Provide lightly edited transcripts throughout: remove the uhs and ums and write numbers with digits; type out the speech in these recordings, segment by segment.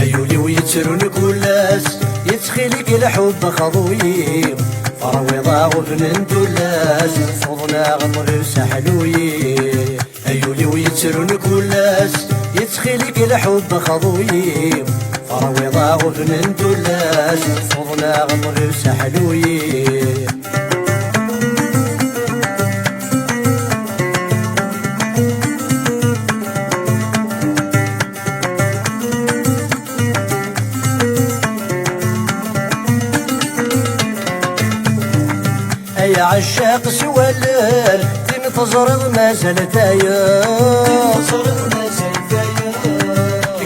أيولي ويترون كلاس يتخيلك الحب خضوي فرويضا وبن دلاس صوضنا غطر سحلوي أيولي ويترون كلاس يتخيلك الحب خضوي فرويضا وبن دلاس صوضنا غطر سحلوي يا عشاق سوالل تنتظر ما زالت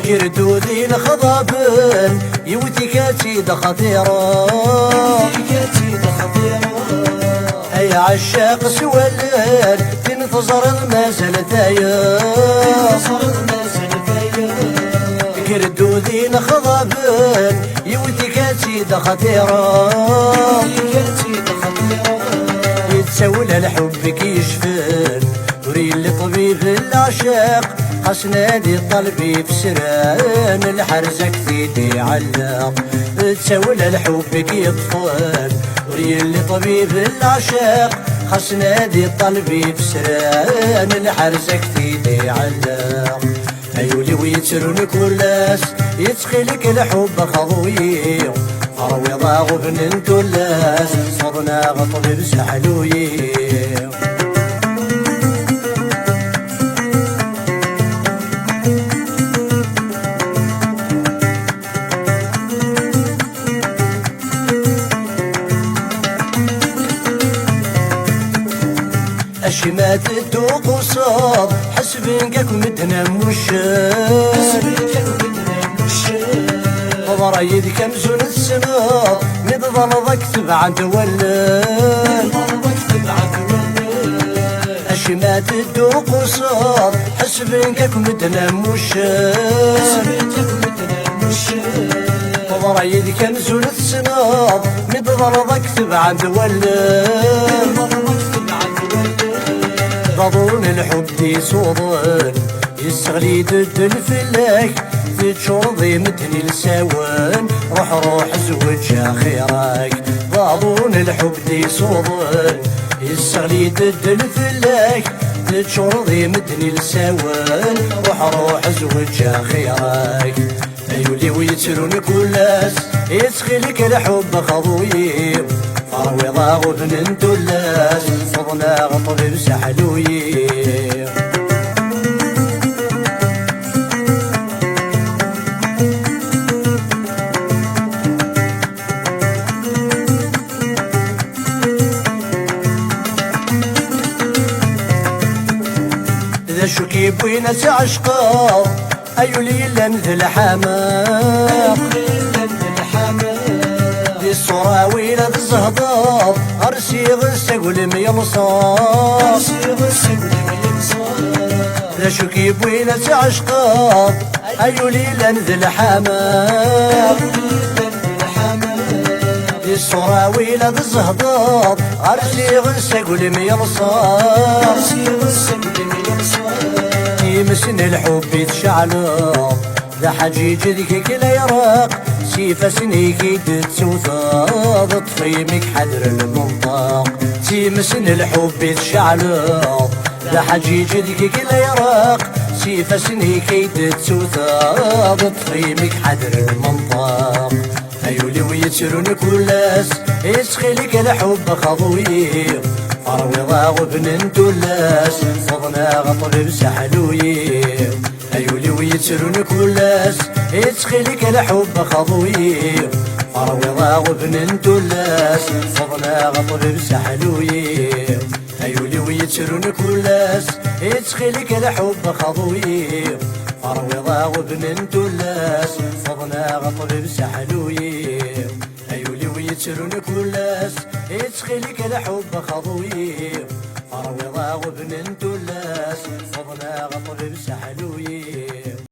كردو ذي الخضابن يوتي كاتيد خطيرة يا عشاق سوالل تنتظر ما زالت كردو ذي الخضابن يوتي كاتيد خطيرة يتسول الحب كيشفن وري لطبيب العشاق قصنادي طلبي في سران الحرزة كثيدي علق تسول الحب كيطفن وري لطبيب العشاق قصنادي طلبي في سران الحرزة كثيدي علق أيولي ويترون كلاس يتخيلك الحب خضوي فرويضا وبن دلاس صرنا غطب بسحلوي الشمات الدوق وصاب حسبنك مدنا مشان ضرايد كمزون السناب مضضل ضكتب عن تولد الشمات الدوق وصاب حسبنك مدنا مشان ضرايد كمزون السناب مضضل ضكتب عن تولد ضضون الحب دي صوضن يستغلي ضد الفلاك تشرضي مدني لسوان روح زوج خيرك ضاضون الحب دي صوضن يستغلي ضد الفلاك تشرضي مدني لسوان روح زوج خيرك أيولي ويترون كلاس يتخيلك الحب خضوي فرويضا وبن دلاس صضنا غطب بسحلوي إذا شكي بوينة عشقا أيولي لنذل حمام دي الصراويل الزهضاب أرسي غسق ولميمصاب إذا شكي بوينة عشقا أيولي لنذل حمام دي الصراويل الزهضاب أرسي غسق ولميمصاب مسن الحب يتشعلق ذا حجيج ذيك لا يراق سيفا سنيكي تتسوثاض طفيمك حدر المنطق مسن الحب يتشعلق ذا حجيج ذيك لا يراق سيفا سنيكي تتسوثاض طفيمك حدر المنطق أيولي ويترون كلاس يسخيلك الحب خضوي فرويضا وبن دلاس صضنا غطب بسحلوي أيولي ويترون كلاس يتخيلك الحب خضوي فرويضا وبن دلاس صضنا غطب بسحلوي أيولي ويترون كلاس يتخيلك الحب خضوي فرويضا وبن دلاس صضنا غطب بسحلوي أيولي ويترون كلاس يتخيلك الحب خضوي فرويضا وبن دلاس صضنا غطب بسحلوي